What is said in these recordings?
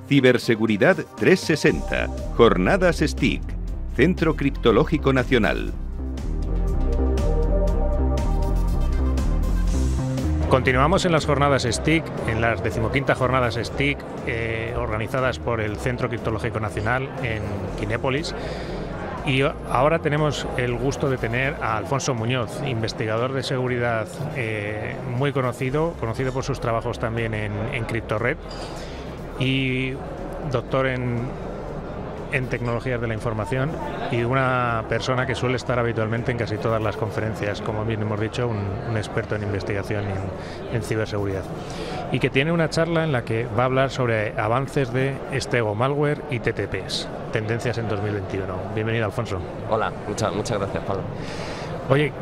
Ciberseguridad 360. Jornadas STIC. Centro Criptológico Nacional. Continuamos en las jornadas STIC, en las 15ª jornadas STIC organizadas por el Centro Criptológico Nacional en Kinépolis. Y ahora tenemos el gusto de tener a Alfonso Muñoz, investigador de seguridad muy conocido por sus trabajos también en CryptoRed y doctor en tecnologías de la información y una persona que suele estar habitualmente en casi todas las conferencias, como bien hemos dicho, un experto en investigación en ciberseguridad. Y que tiene una charla en la que va a hablar sobre avances de Stego Malware y TTPs, tendencias en 2021. Bienvenido, Alfonso. Hola, muchas gracias, Pablo. Oye,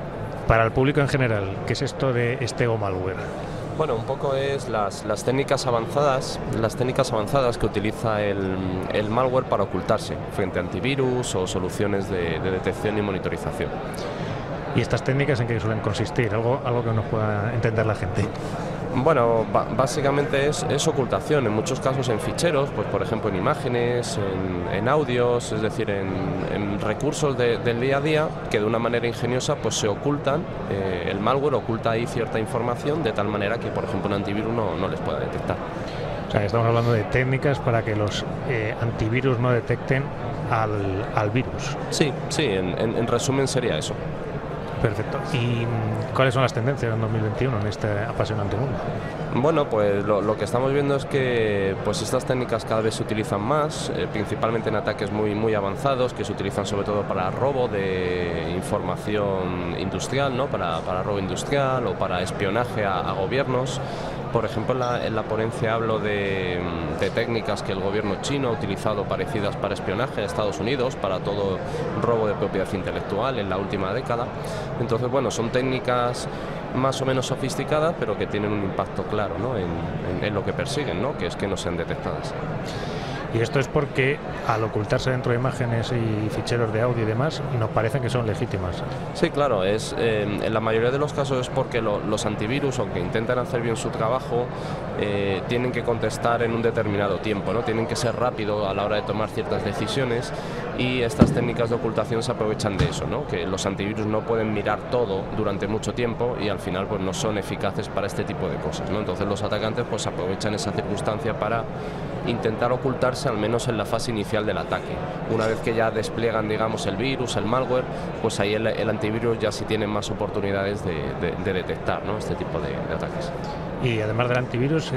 para el público en general, ¿qué es esto de Stego Malware? Bueno, un poco es las técnicas avanzadas que utiliza el malware para ocultarse frente a antivirus o soluciones de detección y monitorización. ¿Y estas técnicas en qué suelen consistir? Algo que nos pueda entender la gente. Bueno, básicamente es ocultación, en muchos casos en ficheros, pues por ejemplo en imágenes, en audios, es decir, en recursos del día a día que de una manera ingeniosa pues se ocultan, el malware oculta ahí cierta información de tal manera que por ejemplo un antivirus no les pueda detectar. O sea, estamos hablando de técnicas para que los antivirus no detecten al virus. Sí, en resumen sería eso. Perfecto. ¿Y cuáles son las tendencias en 2021 en este apasionante mundo? Bueno, pues lo que estamos viendo es que pues estas técnicas cada vez se utilizan más, principalmente en ataques muy avanzados, que se utilizan sobre todo para robo de información industrial, ¿no? Para robo industrial o para espionaje a gobiernos. Por ejemplo, en la ponencia hablo de técnicas que el gobierno chino ha utilizado parecidas para espionaje a Estados Unidos, para todo robo de propiedad intelectual en la última década. Entonces, bueno, son técnicas más o menos sofisticadas, pero que tienen un impacto claro, ¿no? en lo que persiguen, ¿no? Que es que no sean detectadas. Y esto es porque al ocultarse dentro de imágenes y ficheros de audio y demás, nos parece que son legítimas. Sí, claro, en la mayoría de los casos es porque los antivirus, aunque intentan hacer bien su trabajo, tienen que contestar en un determinado tiempo, ¿no? Tienen que ser rápido a la hora de tomar ciertas decisiones y estas técnicas de ocultación se aprovechan de eso, ¿no? Que los antivirus no pueden mirar todo durante mucho tiempo y al final pues no son eficaces para este tipo de cosas, ¿no? Entonces los atacantes pues aprovechan esa circunstancia para intentar ocultarse al menos en la fase inicial del ataque. Una vez que ya despliegan, digamos, el virus, el malware, pues ahí el antivirus ya sí tiene más oportunidades de detectar, ¿no? Este tipo de ataques. Y además del antivirus,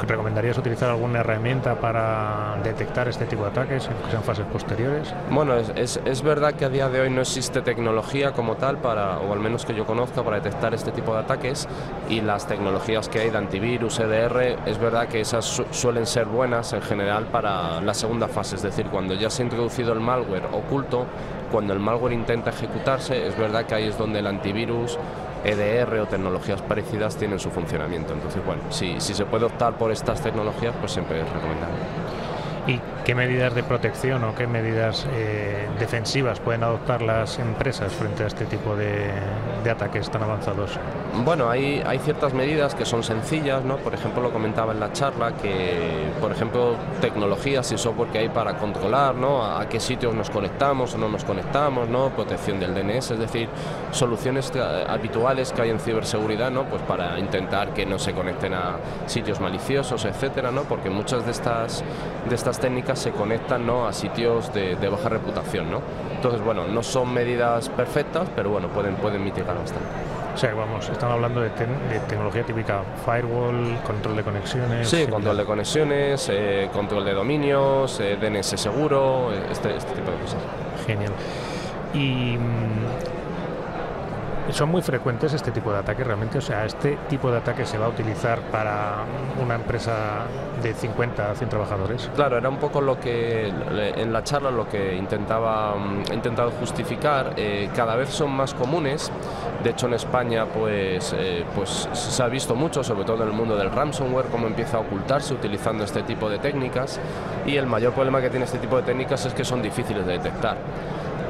¿recomendarías utilizar alguna herramienta para detectar este tipo de ataques, aunque sean fases posteriores? Bueno, es verdad que a día de hoy no existe tecnología como tal o al menos que yo conozca, para detectar este tipo de ataques, y las tecnologías que hay de antivirus, EDR, es verdad que esas suelen ser buenas en general para la segunda fase, es decir, cuando ya se ha introducido el malware oculto, cuando el malware intenta ejecutarse, es verdad que ahí es donde el antivirus, EDR o tecnologías parecidas tienen su funcionamiento. Entonces, bueno, si se puede optar por estas tecnologías, pues siempre es recomendable. ¿Y qué medidas de protección o qué medidas defensivas pueden adoptar las empresas frente a este tipo de ataques tan avanzados? Bueno, hay ciertas medidas que son sencillas, ¿no? Por ejemplo, lo comentaba en la charla, que por ejemplo tecnologías y software que hay para controlar, ¿no? A qué sitios nos conectamos o no nos conectamos, ¿no? Protección del DNS, es decir, soluciones habituales que hay en ciberseguridad, ¿no? Pues para intentar que no se conecten a sitios maliciosos, etcétera, ¿no? Porque muchas de estas técnicas se conectan, ¿no? A sitios de baja reputación, ¿no? Entonces, bueno, no son medidas perfectas, pero bueno, pueden mitigar bastante. O sea, vamos, estamos hablando de tecnología típica, firewall, control de conexiones. Sí, control de conexiones, control de dominios, DNS seguro, este tipo de cosas. Genial. Y son muy frecuentes este tipo de ataques realmente, o sea, este tipo de ataque se va a utilizar para una empresa de 50 a 100 trabajadores. Claro, era un poco lo que en la charla lo que he intentado justificar. Cada vez son más comunes. De hecho, en España pues se ha visto mucho, sobre todo en el mundo del ransomware, cómo empieza a ocultarse utilizando este tipo de técnicas, y el mayor problema que tiene este tipo de técnicas es que son difíciles de detectar.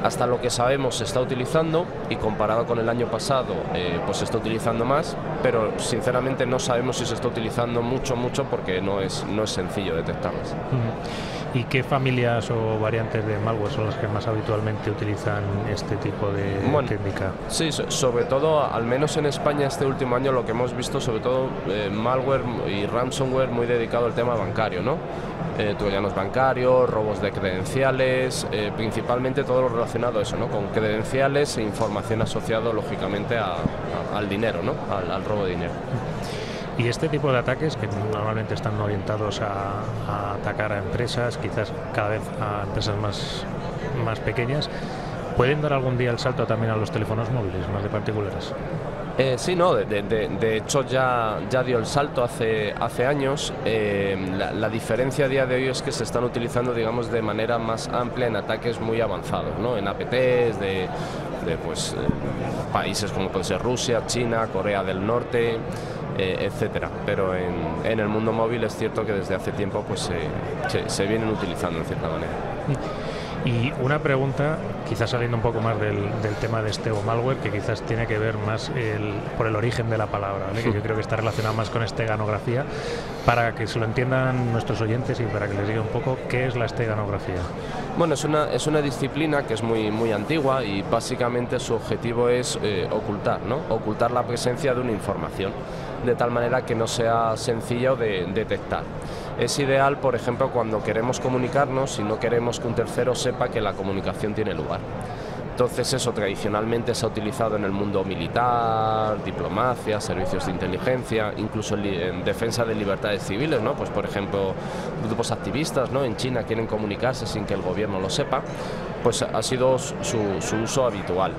Hasta lo que sabemos se está utilizando, y comparado con el año pasado pues se está utilizando más, pero sinceramente no sabemos si se está utilizando mucho porque no es sencillo detectarlas. ¿Y qué familias o variantes de malware son las que más habitualmente utilizan este tipo de técnica? Sí, sobre todo, al menos en España este último año, lo que hemos visto sobre todo malware y ransomware muy dedicado al tema bancario, ¿no? Troyanos bancarios, robos de credenciales, principalmente todo lo relacionado a eso, ¿no? Con credenciales e información asociada lógicamente al dinero, ¿no? Al robo de dinero. Y este tipo de ataques, que normalmente están orientados a atacar a empresas, quizás cada vez a empresas más pequeñas, ¿pueden dar algún día el salto también a los teléfonos móviles, más de particulares? Sí, no, de hecho ya dio el salto hace años. La diferencia a día de hoy es que se están utilizando, digamos, de manera más amplia en ataques muy avanzados, ¿no? En APTs de países como puede ser Rusia, China, Corea del Norte, etcétera. Pero en el mundo móvil es cierto que desde hace tiempo pues se vienen utilizando en cierta manera. Y una pregunta, quizás saliendo un poco más del tema de este malware, que quizás tiene que ver más por el origen de la palabra, ¿vale? Que yo creo que está relacionado más con esteganografía, para que se lo entiendan nuestros oyentes y para que les diga un poco qué es la esteganografía. Bueno, es una disciplina que es muy antigua y básicamente su objetivo es ocultar, ¿no? Ocultar la presencia de una información, de tal manera que no sea sencillo de detectar. Es ideal, por ejemplo, cuando queremos comunicarnos y no queremos que un tercero sepa que la comunicación tiene lugar. Entonces eso tradicionalmente se ha utilizado en el mundo militar, diplomacia, servicios de inteligencia, incluso en defensa de libertades civiles, ¿no? Pues por ejemplo, grupos activistas, ¿no? En China quieren comunicarse sin que el gobierno lo sepa, pues ha sido su uso habitual.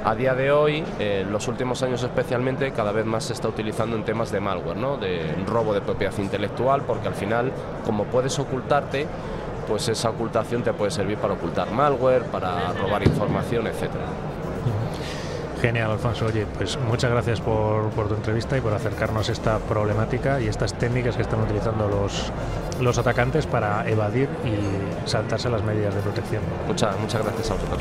A día de hoy, en los últimos años especialmente, cada vez más se está utilizando en temas de malware, ¿no? De robo de propiedad intelectual, porque al final, como puedes ocultarte, pues esa ocultación te puede servir para ocultar malware, para robar información, etcétera. Genial, Alfonso. Oye, pues muchas gracias por tu entrevista y por acercarnos a esta problemática y estas técnicas que están utilizando los atacantes para evadir y saltarse las medidas de protección. Muchas gracias a vosotros.